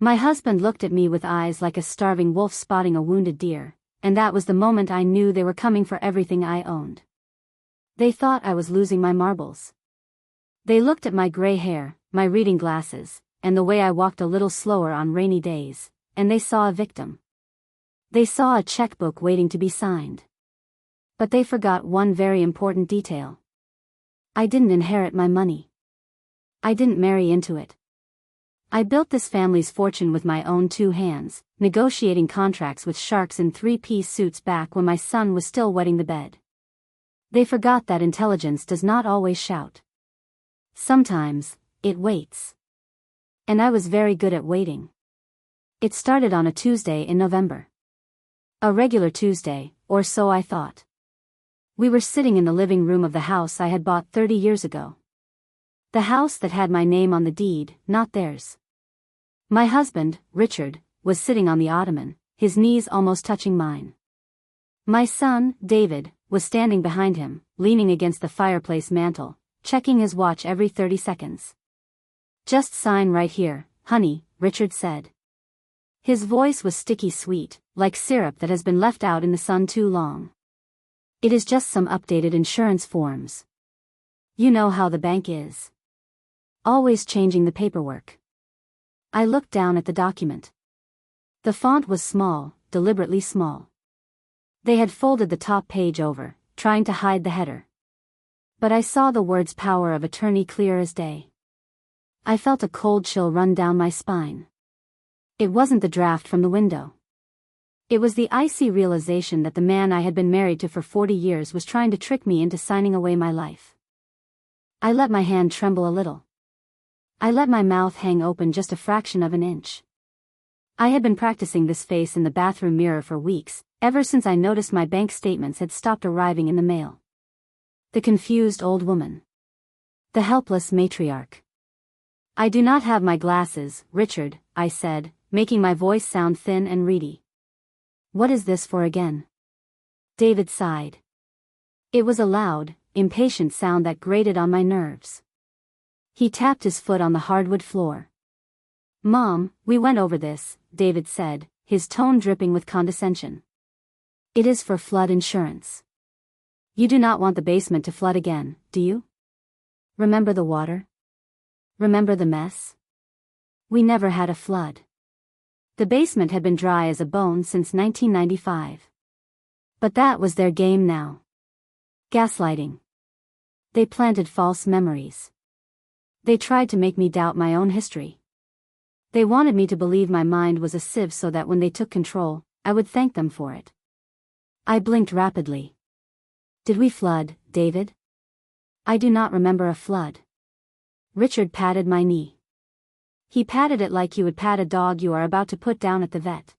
My husband looked at me with eyes like a starving wolf spotting a wounded deer, and that was the moment I knew they were coming for everything I owned. They thought I was losing my marbles. They looked at my gray hair, my reading glasses, and the way I walked a little slower on rainy days, and they saw a victim. They saw a checkbook waiting to be signed. But they forgot one very important detail. I didn't inherit my money. I didn't marry into it. I built this family's fortune with my own 2 hands, negotiating contracts with sharks in 3-piece suits back when my son was still wetting the bed. They forgot that intelligence does not always shout. Sometimes, it waits. And I was very good at waiting. It started on a Tuesday in November. A regular Tuesday, or so I thought. We were sitting in the living room of the house I had bought 30 years ago. The house that had my name on the deed, not theirs. My husband, Richard, was sitting on the ottoman, his knees almost touching mine. My son, David, was standing behind him, leaning against the fireplace mantel, checking his watch every 30 seconds. "Just sign right here, honey," Richard said. His voice was sticky sweet, like syrup that has been left out in the sun too long. "It is just some updated insurance forms. You know how the bank is. Always changing the paperwork." I looked down at the document. The font was small, deliberately small. They had folded the top page over, trying to hide the header. But I saw the words power of attorney clear as day. I felt a cold chill run down my spine. It wasn't the draft from the window. It was the icy realization that the man I had been married to for 40 years was trying to trick me into signing away my life. I let my hand tremble a little. I let my mouth hang open just a fraction of an inch. I had been practicing this face in the bathroom mirror for weeks, ever since I noticed my bank statements had stopped arriving in the mail. The confused old woman. The helpless matriarch. "I do not have my glasses, Richard," I said, making my voice sound thin and reedy. "What is this for again?" David sighed. It was a loud, impatient sound that grated on my nerves. He tapped his foot on the hardwood floor. "Mom, we went over this," David said, his tone dripping with condescension. "It is for flood insurance. You do not want the basement to flood again, do you? Remember the water? Remember the mess? We never had a flood. The basement had been dry as a bone since 1995. But that was their game now. Gaslighting. They planted false memories. They tried to make me doubt my own history. They wanted me to believe my mind was a sieve so that when they took control, I would thank them for it." I blinked rapidly. "Did we flood, David?" "I do not remember a flood." Richard patted my knee. He patted it like you would pat a dog you are about to put down at the vet.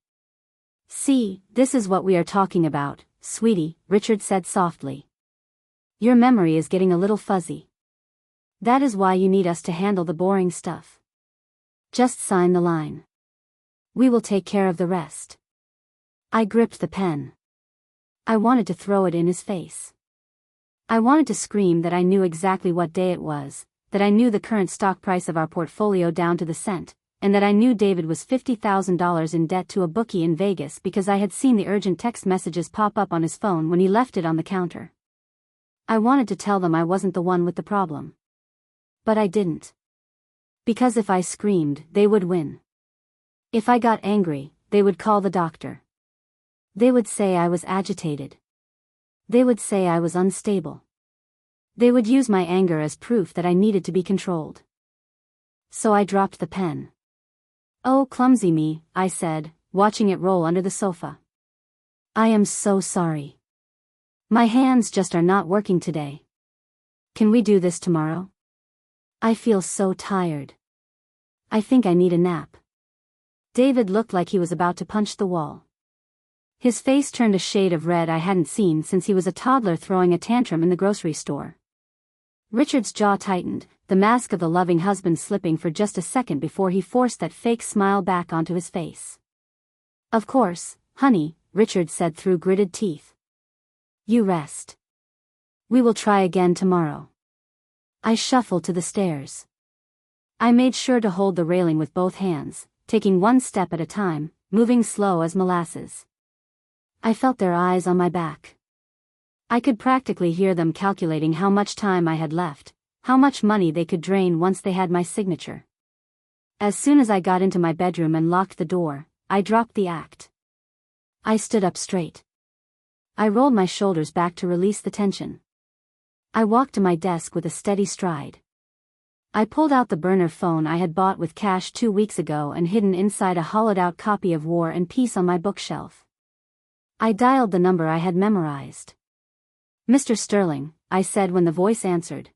"See, this is what we are talking about, sweetie," Richard said softly. "Your memory is getting a little fuzzy. That is why you need us to handle the boring stuff. Just sign the line. We will take care of the rest." I gripped the pen. I wanted to throw it in his face. I wanted to scream that I knew exactly what day it was, that I knew the current stock price of our portfolio down to the cent, and that I knew David was $50,000 in debt to a bookie in Vegas because I had seen the urgent text messages pop up on his phone when he left it on the counter. I wanted to tell them I wasn't the one with the problem. But I didn't. Because if I screamed, they would win. If I got angry, they would call the doctor. They would say I was agitated. They would say I was unstable. They would use my anger as proof that I needed to be controlled. So I dropped the pen. "Oh, clumsy me," I said, watching it roll under the sofa. "I am so sorry. My hands just are not working today. Can we do this tomorrow? I feel so tired. I think I need a nap." David looked like he was about to punch the wall. His face turned a shade of red I hadn't seen since he was a toddler throwing a tantrum in the grocery store. Richard's jaw tightened, the mask of the loving husband slipping for just a second before he forced that fake smile back onto his face. "Of course, honey," Richard said through gritted teeth. "You rest. We will try again tomorrow." I shuffled to the stairs. I made sure to hold the railing with both hands, taking one step at a time, moving slow as molasses. I felt their eyes on my back. I could practically hear them calculating how much time I had left, how much money they could drain once they had my signature. As soon as I got into my bedroom and locked the door, I dropped the act. I stood up straight. I rolled my shoulders back to release the tension. I walked to my desk with a steady stride. I pulled out the burner phone I had bought with cash 2 weeks ago and hidden inside a hollowed-out copy of War and Peace on my bookshelf. I dialed the number I had memorized. "Mr. Sterling," I said when the voice answered.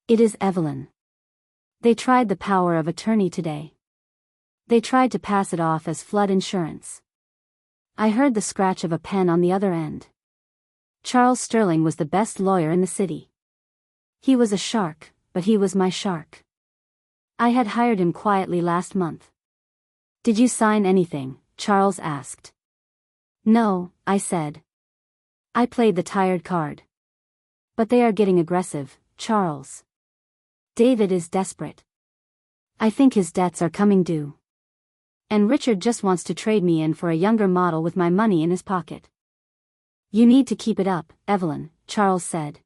"It is Evelyn. They tried the power of attorney today. They tried to pass it off as flood insurance." I heard the scratch of a pen on the other end. Charles Sterling was the best lawyer in the city. He was a shark, but he was my shark. I had hired him quietly last month. "Did you sign anything?" Charles asked. "No," I said. I played the tired card. "But they are getting aggressive, Charles. David is desperate. I think his debts are coming due. And Richard just wants to trade me in for a younger model with my money in his pocket." "You need to keep it up, Evelyn," Charles said.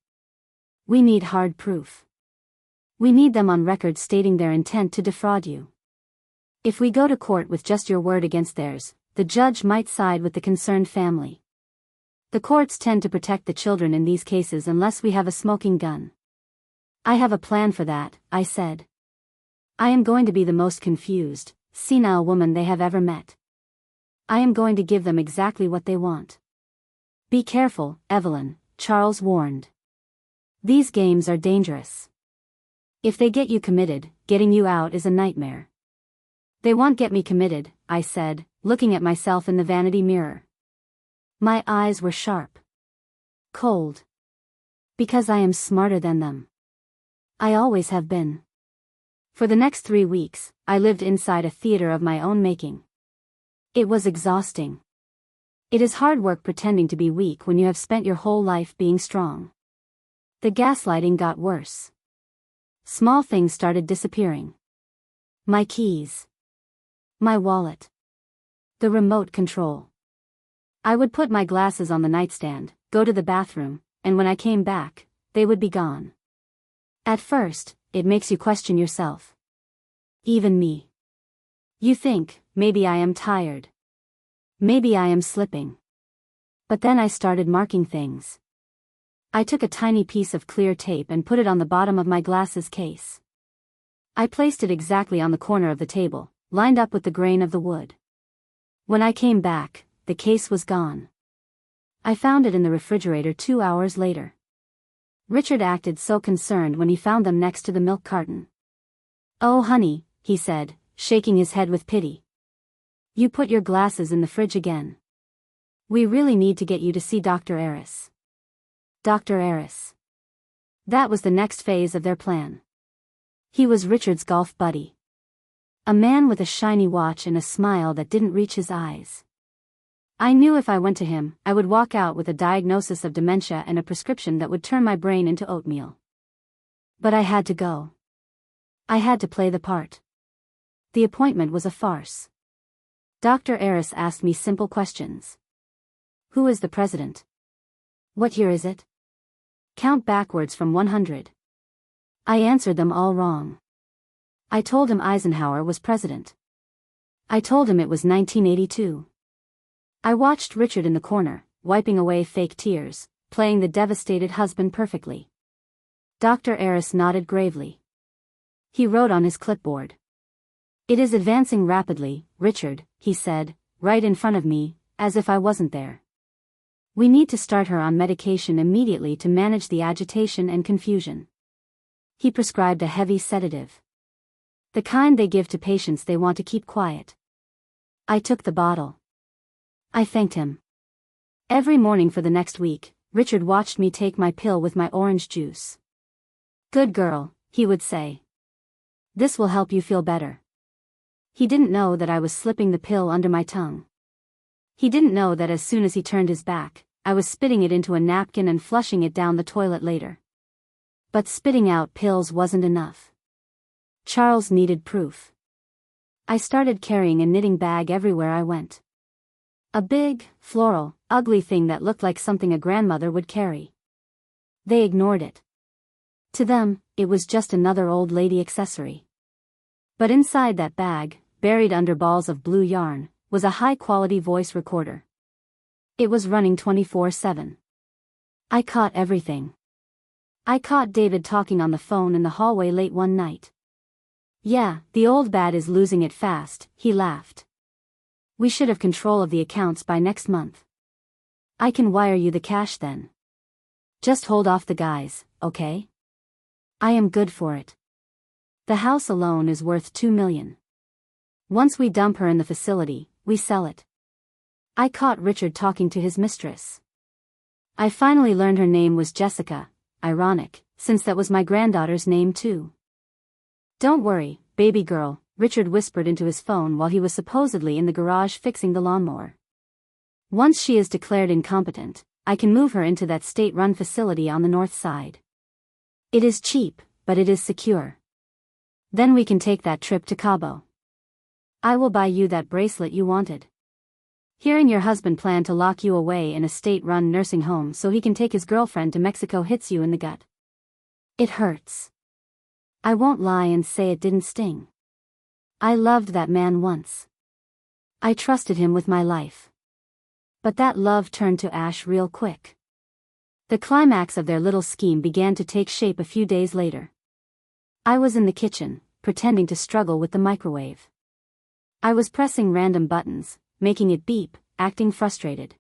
"We need hard proof. We need them on record stating their intent to defraud you. If we go to court with just your word against theirs, the judge might side with the concerned family. The courts tend to protect the children in these cases unless we have a smoking gun." "I have a plan for that," I said. "I am going to be the most confused, senile woman they have ever met. I am going to give them exactly what they want." "Be careful, Evelyn," Charles warned. "These games are dangerous. If they get you committed, getting you out is a nightmare." "They won't get me committed," I said, looking at myself in the vanity mirror. My eyes were sharp. Cold. Because I am smarter than them. I always have been. For the next 3 weeks, I lived inside a theater of my own making. It was exhausting. It is hard work pretending to be weak when you have spent your whole life being strong. The gaslighting got worse. Small things started disappearing. My keys. My wallet. The remote control. I would put my glasses on the nightstand, go to the bathroom, and when I came back, they would be gone. At first, it makes you question yourself. Even me. You think, maybe I am tired. Maybe I am slipping. But then I started marking things. I took a tiny piece of clear tape and put it on the bottom of my glasses case. I placed it exactly on the corner of the table, lined up with the grain of the wood. When I came back, the case was gone. I found it in the refrigerator 2 hours later. Richard acted so concerned when he found them next to the milk carton. "Oh honey," he said, shaking his head with pity. "You put your glasses in the fridge again. We really need to get you to see Dr. Eris." Dr. Eris. That was the next phase of their plan. He was Richard's golf buddy. A man with a shiny watch and a smile that didn't reach his eyes. I knew if I went to him, I would walk out with a diagnosis of dementia and a prescription that would turn my brain into oatmeal. But I had to go. I had to play the part. The appointment was a farce. Dr. Eris asked me simple questions. Who is the president? What year is it? Count backwards from 100. I answered them all wrong. I told him Eisenhower was president. I told him it was 1982. I watched Richard in the corner, wiping away fake tears, playing the devastated husband perfectly. Dr. Eris nodded gravely. He wrote on his clipboard. "It is advancing rapidly, Richard," he said, right in front of me, as if I wasn't there. "We need to start her on medication immediately to manage the agitation and confusion." He prescribed a heavy sedative. The kind they give to patients they want to keep quiet. I took the bottle. I thanked him. Every morning for the next week, Richard watched me take my pill with my orange juice. "Good girl," he would say. "This will help you feel better." He didn't know that I was slipping the pill under my tongue. He didn't know that as soon as he turned his back, I was spitting it into a napkin and flushing it down the toilet later. But spitting out pills wasn't enough. Charles needed proof. I started carrying a knitting bag everywhere I went. A big, floral, ugly thing that looked like something a grandmother would carry. They ignored it. To them, it was just another old lady accessory. But inside that bag, buried under balls of blue yarn, was a high-quality voice recorder. It was running 24/7. I caught everything. I caught David talking on the phone in the hallway late one night. "Yeah, the old bat is losing it fast," he laughed. "We should have control of the accounts by next month. I can wire you the cash then. Just hold off the guys, okay? I am good for it. The house alone is worth $2 million. Once we dump her in the facility, we sell it." I caught Richard talking to his mistress. I finally learned her name was Jessica, ironic, since that was my granddaughter's name too. "Don't worry, baby girl," Richard whispered into his phone while he was supposedly in the garage fixing the lawnmower. "Once she is declared incompetent, I can move her into that state-run facility on the north side. It is cheap, but it is secure. Then we can take that trip to Cabo. I will buy you that bracelet you wanted." Hearing your husband plan to lock you away in a state-run nursing home so he can take his girlfriend to Mexico hits you in the gut. It hurts. I won't lie and say it didn't sting. I loved that man once. I trusted him with my life. But that love turned to ash real quick. The climax of their little scheme began to take shape a few days later. I was in the kitchen, pretending to struggle with the microwave. I was pressing random buttons, making it beep, acting frustrated.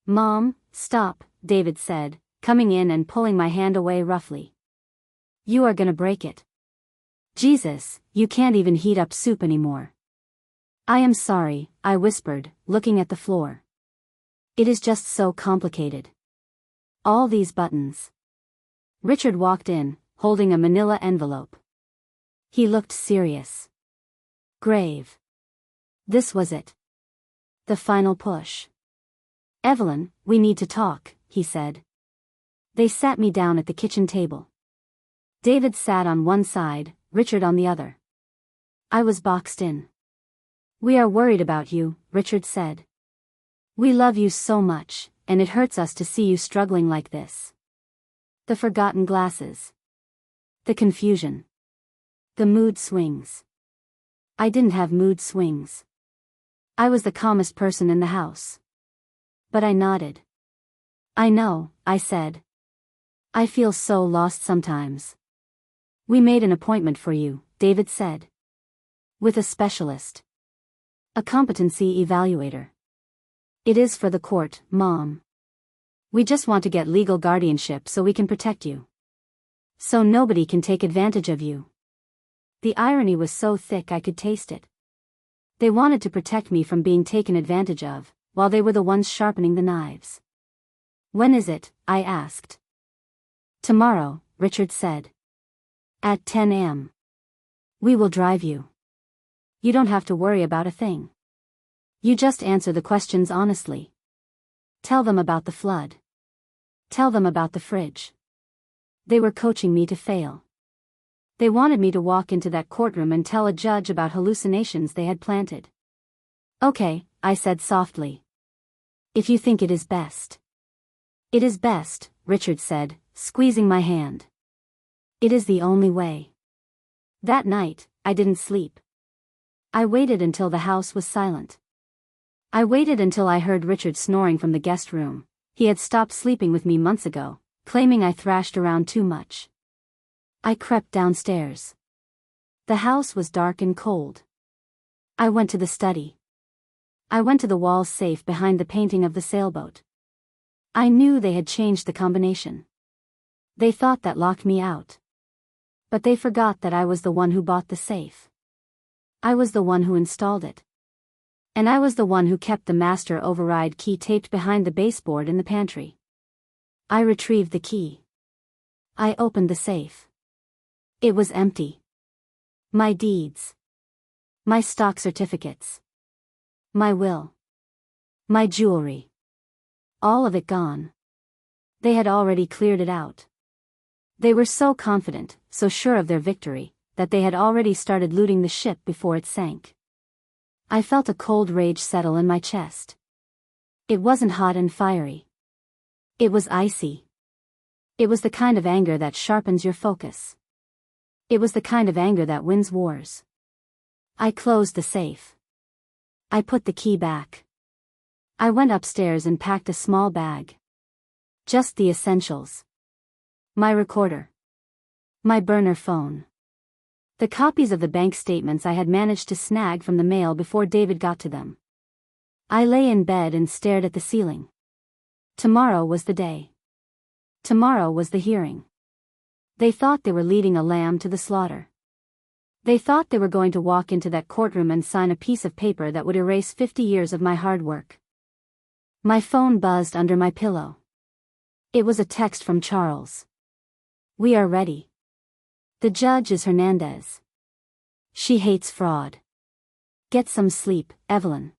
"Mom, stop," David said, coming in and pulling my hand away roughly. "You are gonna break it. Jesus, you can't even heat up soup anymore." "I am sorry," I whispered, looking at the floor. "It is just so complicated. All these buttons." Richard walked in, holding a manila envelope. He looked serious. Grave. This was it. The final push. "Evelyn, we need to talk," he said. They sat me down at the kitchen table. David sat on one side, Richard on the other. I was boxed in. "We are worried about you," Richard said. "We love you so much, and it hurts us to see you struggling like this. The forgotten glasses. The confusion. The mood swings." I didn't have mood swings. I was the calmest person in the house. But I nodded. "I know," I said. "I feel so lost sometimes." "We made an appointment for you," David said. "With a specialist. A competency evaluator. It is for the court, Mom. We just want to get legal guardianship so we can protect you. So nobody can take advantage of you." The irony was so thick I could taste it. They wanted to protect me from being taken advantage of, while they were the ones sharpening the knives. "When is it?" I asked. "Tomorrow," Richard said. "At 10 a.m. We will drive you. You don't have to worry about a thing. You just answer the questions honestly. Tell them about the flood. Tell them about the fridge." They were coaching me to fail. They wanted me to walk into that courtroom and tell a judge about hallucinations they had planted. "Okay," I said softly. "If you think it is best." "It is best," Richard said, squeezing my hand. "It is the only way." That night, I didn't sleep. I waited until the house was silent. I waited until I heard Richard snoring from the guest room. He had stopped sleeping with me months ago, claiming I thrashed around too much. I crept downstairs. The house was dark and cold. I went to the study. I went to the wall safe behind the painting of the sailboat. I knew they had changed the combination. They thought that locked me out. But they forgot that I was the one who bought the safe. I was the one who installed it. And I was the one who kept the master override key taped behind the baseboard in the pantry. I retrieved the key. I opened the safe. It was empty. My deeds. My stock certificates. My will. My jewelry. All of it gone. They had already cleared it out. They were so confident, so sure of their victory, that they had already started looting the ship before it sank. I felt a cold rage settle in my chest. It wasn't hot and fiery. It was icy. It was the kind of anger that sharpens your focus. It was the kind of anger that wins wars. I closed the safe. I put the key back. I went upstairs and packed a small bag. Just the essentials. My recorder. My burner phone. The copies of the bank statements I had managed to snag from the mail before David got to them. I lay in bed and stared at the ceiling. Tomorrow was the day. Tomorrow was the hearing. They thought they were leading a lamb to the slaughter. They thought they were going to walk into that courtroom and sign a piece of paper that would erase 50 years of my hard work. My phone buzzed under my pillow. It was a text from Charles. We are ready. The judge is Hernandez. She hates fraud. Get some sleep, Evelyn.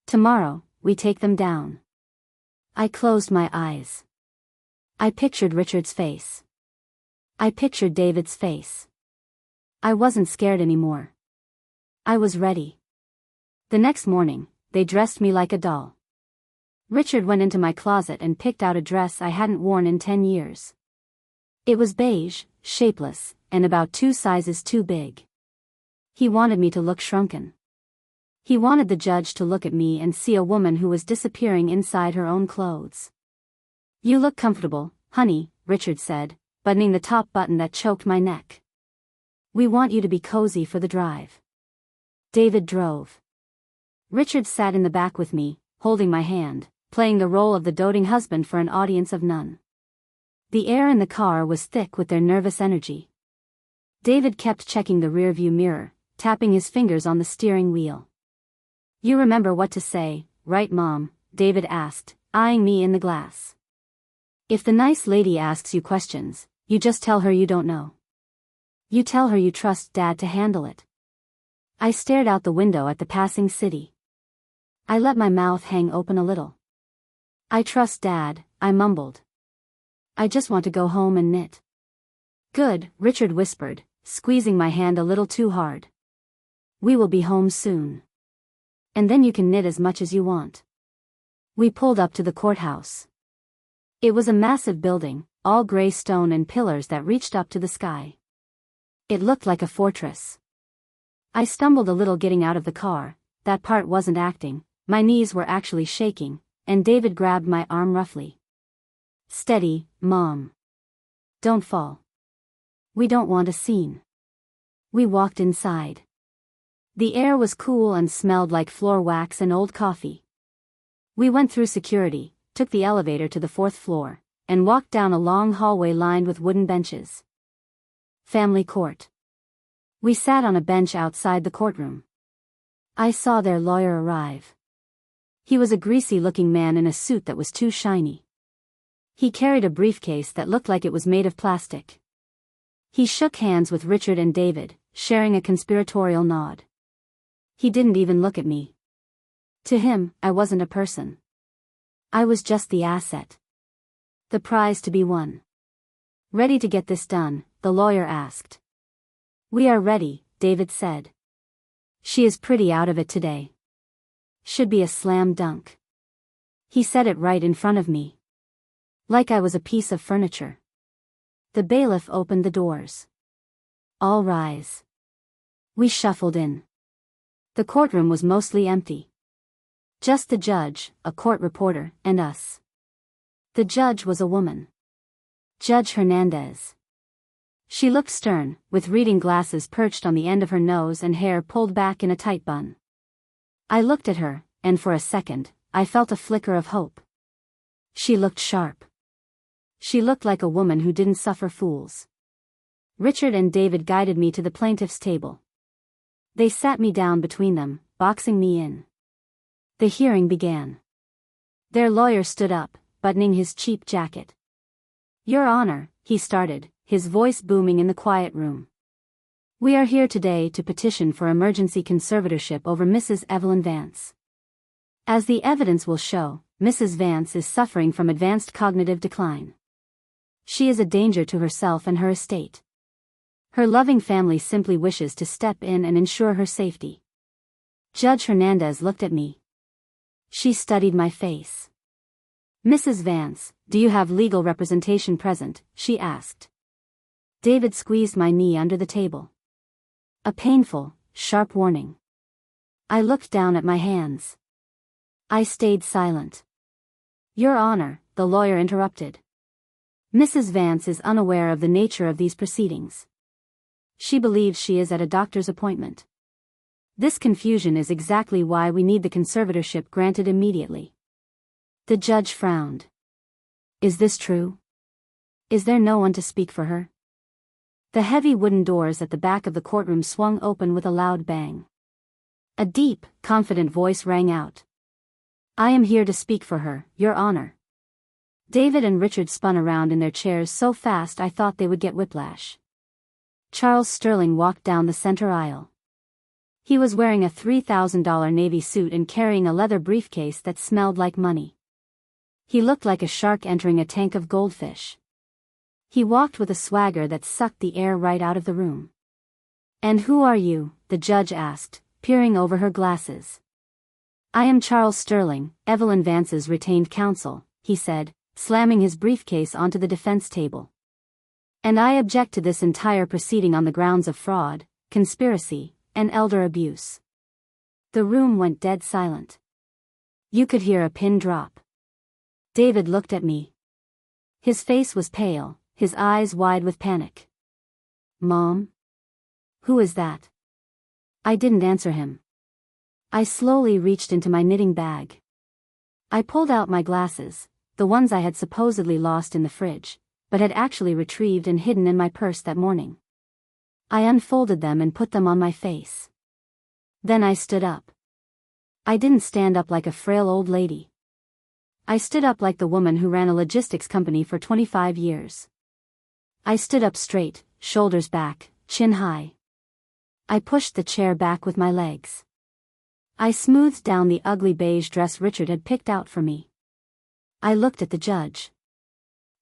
Tomorrow, we take them down. I closed my eyes. I pictured Richard's face. I pictured David's face. I wasn't scared anymore. I was ready. The next morning, they dressed me like a doll. Richard went into my closet and picked out a dress I hadn't worn in 10 years. It was beige, shapeless, and about 2 sizes too big. He wanted me to look shrunken. He wanted the judge to look at me and see a woman who was disappearing inside her own clothes. You look comfortable, honey, Richard said, buttoning the top button that choked my neck. We want you to be cozy for the drive. David drove. Richard sat in the back with me, holding my hand, playing the role of the doting husband for an audience of none. The air in the car was thick with their nervous energy. David kept checking the rearview mirror, tapping his fingers on the steering wheel. You remember what to say, right, Mom? David asked, eyeing me in the glass. If the nice lady asks you questions, you just tell her you don't know. You tell her you trust Dad to handle it. I stared out the window at the passing city. I let my mouth hang open a little. I trust Dad, I mumbled. I just want to go home and knit. Good, Richard whispered, squeezing my hand a little too hard. We will be home soon. And then you can knit as much as you want. We pulled up to the courthouse. It was a massive building, all gray stone and pillars that reached up to the sky. It looked like a fortress. I stumbled a little getting out of the car, that part wasn't acting, my knees were actually shaking, and David grabbed my arm roughly. Steady, Mom. Don't fall. We don't want a scene. We walked inside. The air was cool and smelled like floor wax and old coffee. We went through security, took the elevator to the 4th floor, and walked down a long hallway lined with wooden benches. Family court. We sat on a bench outside the courtroom. I saw their lawyer arrive. He was a greasy-looking man in a suit that was too shiny. He carried a briefcase that looked like it was made of plastic. He shook hands with Richard and David, sharing a conspiratorial nod. He didn't even look at me. To him, I wasn't a person. I was just the asset. The prize to be won. Ready to get this done, the lawyer asked. We are ready, David said. She is pretty out of it today. Should be a slam dunk. He said it right in front of me. Like I was a piece of furniture. The bailiff opened the doors. All rise. We shuffled in. The courtroom was mostly empty. Just the judge, a court reporter, and us. The judge was a woman. Judge Hernandez. She looked stern, with reading glasses perched on the end of her nose and hair pulled back in a tight bun. I looked at her, and for a second, I felt a flicker of hope. She looked sharp. She looked like a woman who didn't suffer fools. Richard and David guided me to the plaintiff's table. They sat me down between them, boxing me in. The hearing began. Their lawyer stood up, buttoning his cheap jacket. Your Honor, he started, his voice booming in the quiet room. We are here today to petition for emergency conservatorship over Mrs. Evelyn Vance. As the evidence will show, Mrs. Vance is suffering from advanced cognitive decline. She is a danger to herself and her estate. Her loving family simply wishes to step in and ensure her safety. Judge Hernandez looked at me. She studied my face. Mrs. Vance, do you have legal representation present? She asked. David squeezed my knee under the table. A painful, sharp warning. I looked down at my hands. I stayed silent. Your Honor, the lawyer interrupted. Mrs. Vance is unaware of the nature of these proceedings. She believes she is at a doctor's appointment. This confusion is exactly why we need the conservatorship granted immediately. The judge frowned. Is this true? Is there no one to speak for her? The heavy wooden doors at the back of the courtroom swung open with a loud bang. A deep, confident voice rang out. I am here to speak for her, Your Honor. David and Richard spun around in their chairs so fast I thought they would get whiplash. Charles Sterling walked down the center aisle. He was wearing a $3,000 navy suit and carrying a leather briefcase that smelled like money. He looked like a shark entering a tank of goldfish. He walked with a swagger that sucked the air right out of the room. And who are you? The judge asked, peering over her glasses. I am Charles Sterling, Evelyn Vance's retained counsel, he said, slamming his briefcase onto the defense table. And I object to this entire proceeding on the grounds of fraud, conspiracy, and elder abuse. The room went dead silent. You could hear a pin drop. David looked at me. His face was pale, his eyes wide with panic. Mom? Who is that? I didn't answer him. I slowly reached into my knitting bag. I pulled out my glasses, the ones I had supposedly lost in the fridge, but had actually retrieved and hidden in my purse that morning. I unfolded them and put them on my face. Then I stood up. I didn't stand up like a frail old lady. I stood up like the woman who ran a logistics company for 25 years. I stood up straight, shoulders back, chin high. I pushed the chair back with my legs. I smoothed down the ugly beige dress Richard had picked out for me. I looked at the judge.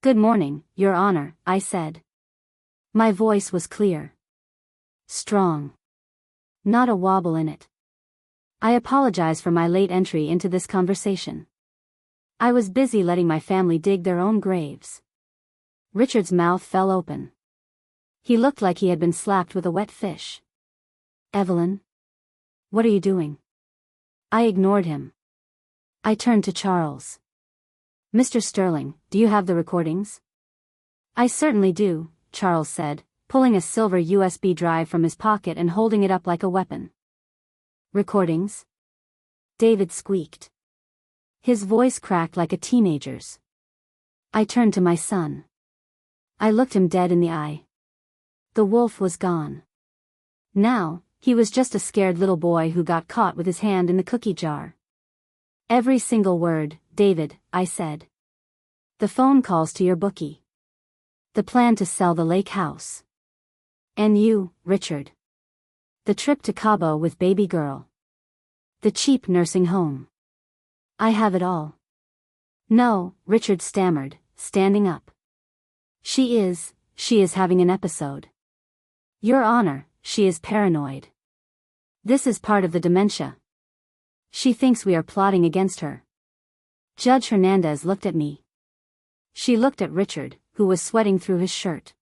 Good morning, Your Honor, I said. My voice was clear. Strong. Not a wobble in it. I apologize for my late entry into this conversation. I was busy letting my family dig their own graves. Richard's mouth fell open. He looked like he had been slapped with a wet fish. Evelyn? What are you doing? I ignored him. I turned to Charles. Mr. Sterling, do you have the recordings? I certainly do, Charles said, pulling a silver USB drive from his pocket and holding it up like a weapon. Recordings? David squeaked. His voice cracked like a teenager's. I turned to my son. I looked him dead in the eye. The wolf was gone. Now, he was just a scared little boy who got caught with his hand in the cookie jar. Every single word, David, I said. The phone calls to your bookie. The plan to sell the lake house. And you, Richard. The trip to Cabo with baby girl. The cheap nursing home. I have it all. No, Richard stammered, standing up. She is having an episode. Your Honor, she is paranoid. This is part of the dementia. She thinks we are plotting against her. Judge Hernandez looked at me. She looked at Richard, who was sweating through his shirt.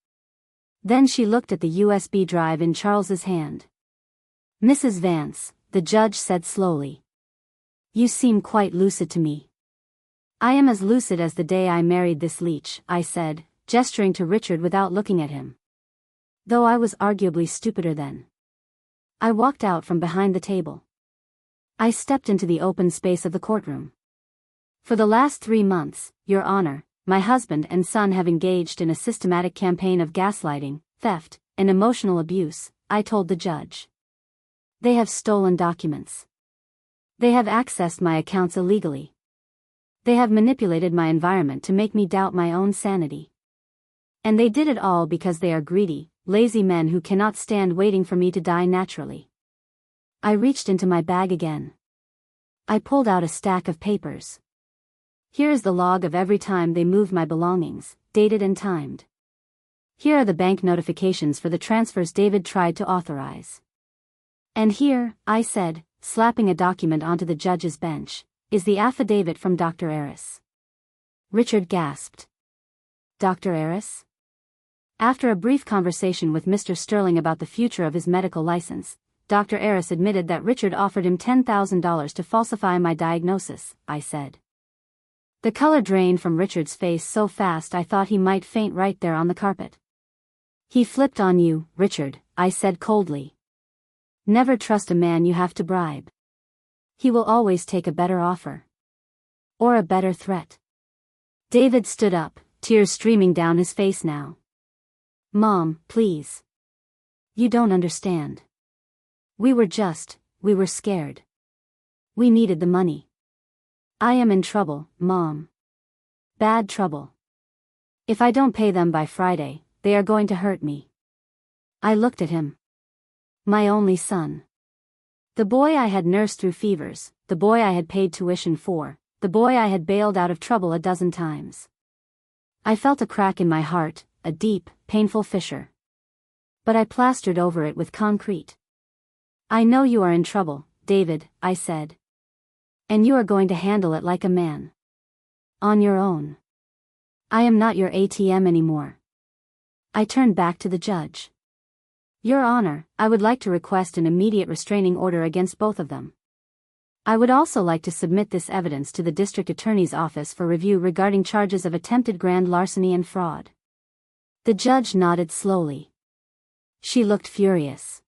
Then she looked at the USB drive in Charles's hand. Mrs. Vance, the judge said slowly. You seem quite lucid to me. I am as lucid as the day I married this leech, I said, gesturing to Richard without looking at him. Though I was arguably stupider then. I walked out from behind the table. I stepped into the open space of the courtroom. For the last 3 months, Your Honor, my husband and son have engaged in a systematic campaign of gaslighting, theft, and emotional abuse, I told the judge. They have stolen documents. They have accessed my accounts illegally. They have manipulated my environment to make me doubt my own sanity. And they did it all because they are greedy, lazy men who cannot stand waiting for me to die naturally. I reached into my bag again. I pulled out a stack of papers. Here is the log of every time they moved my belongings, dated and timed. Here are the bank notifications for the transfers David tried to authorize. And here, I said, slapping a document onto the judge's bench. "Is the affidavit from Dr. Eris?" Richard gasped. "Dr. Eris?" After a brief conversation with Mr. Sterling about the future of his medical license, Dr. Eris admitted that Richard offered him $10,000 to falsify my diagnosis, I said. The color drained from Richard's face so fast I thought he might faint right there on the carpet. "He flipped on you, Richard," I said coldly. "Never trust a man you have to bribe. He will always take a better offer. Or a better threat." David stood up, tears streaming down his face now. "Mom, please. You don't understand. We were scared. We needed the money. I am in trouble, Mom. Bad trouble. If I don't pay them by Friday, they are going to hurt me." I looked at him. My only son. The boy I had nursed through fevers, the boy I had paid tuition for, the boy I had bailed out of trouble a dozen times. I felt a crack in my heart, a deep, painful fissure. But I plastered over it with concrete. "I know you are in trouble, David," I said. "And you are going to handle it like a man. On your own. I am not your ATM anymore." I turned back to the judge. "Your Honor, I would like to request an immediate restraining order against both of them. I would also like to submit this evidence to the District Attorney's Office for review regarding charges of attempted grand larceny and fraud." The judge nodded slowly. She looked furious.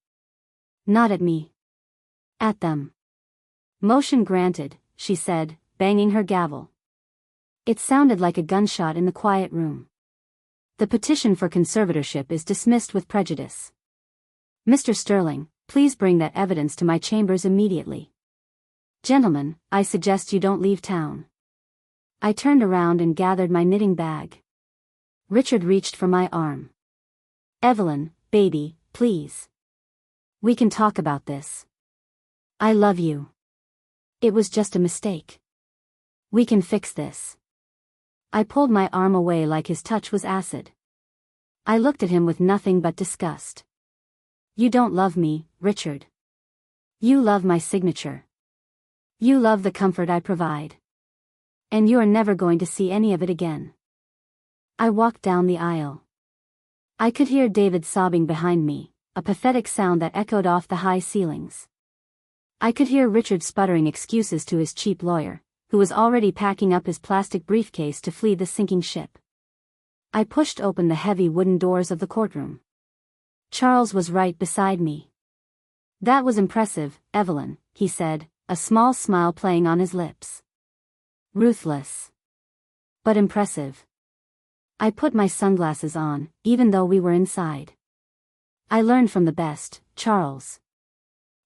"Not at me. At them." "Motion granted," she said, banging her gavel. It sounded like a gunshot in the quiet room. "The petition for conservatorship is dismissed with prejudice. Mr. Sterling, please bring that evidence to my chambers immediately. Gentlemen, I suggest you don't leave town." I turned around and gathered my knitting bag. Richard reached for my arm. "Evelyn, baby, please. We can talk about this. I love you. It was just a mistake. We can fix this." I pulled my arm away like his touch was acid. I looked at him with nothing but disgust. "You don't love me, Richard. You love my signature. You love the comfort I provide. And you are never going to see any of it again." I walked down the aisle. I could hear David sobbing behind me, a pathetic sound that echoed off the high ceilings. I could hear Richard sputtering excuses to his cheap lawyer, who was already packing up his plastic briefcase to flee the sinking ship. I pushed open the heavy wooden doors of the courtroom. Charles was right beside me. "That was impressive, Evelyn," he said, a small smile playing on his lips. "Ruthless. But impressive." I put my sunglasses on, even though we were inside. "I learned from the best, Charles."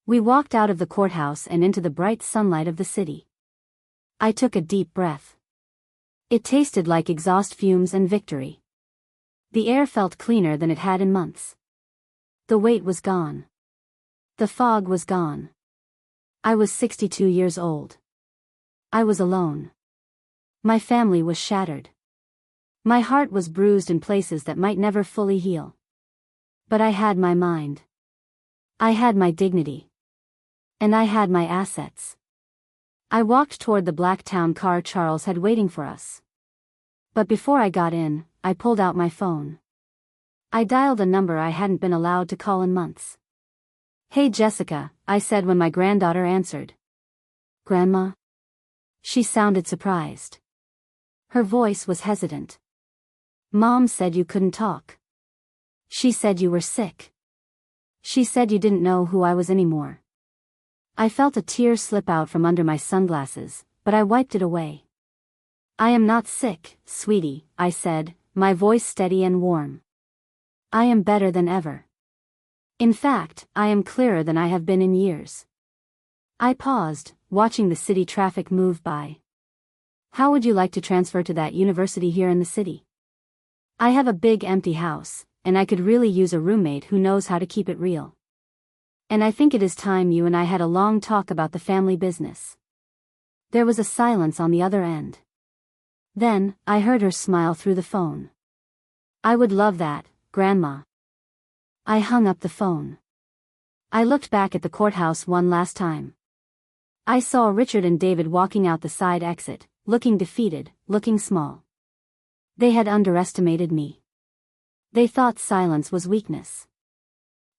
We walked out of the courthouse and into the bright sunlight of the city. I took a deep breath. It tasted like exhaust fumes and victory. The air felt cleaner than it had in months. The weight was gone. The fog was gone. I was 62 years old. I was alone. My family was shattered. My heart was bruised in places that might never fully heal. But I had my mind. I had my dignity. And I had my assets. I walked toward the black town car Charles had waiting for us. But before I got in, I pulled out my phone. I dialed a number I hadn't been allowed to call in months. "Hey Jessica," I said when my granddaughter answered. "Grandma?" She sounded surprised. Her voice was hesitant. "Mom said you couldn't talk. She said you were sick. She said you didn't know who I was anymore." I felt a tear slip out from under my sunglasses, but I wiped it away. "I am not sick, sweetie," I said, my voice steady and warm. "I am better than ever. In fact, I am clearer than I have been in years." I paused, watching the city traffic move by. "How would you like to transfer to that university here in the city? I have a big empty house, and I could really use a roommate who knows how to keep it real. And I think it is time you and I had a long talk about the family business." There was a silence on the other end. Then, I heard her smile through the phone. "I would love that, Grandma." I hung up the phone. I looked back at the courthouse one last time. I saw Richard and David walking out the side exit, looking defeated, looking small. They had underestimated me. They thought silence was weakness.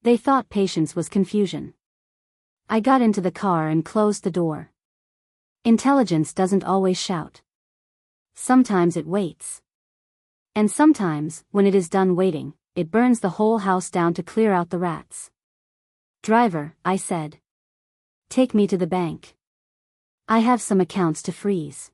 They thought patience was confusion. I got into the car and closed the door. Intelligence doesn't always shout. Sometimes it waits. And sometimes, when it is done waiting, it burns the whole house down to clear out the rats. "Driver," I said. "Take me to the bank. I have some accounts to freeze."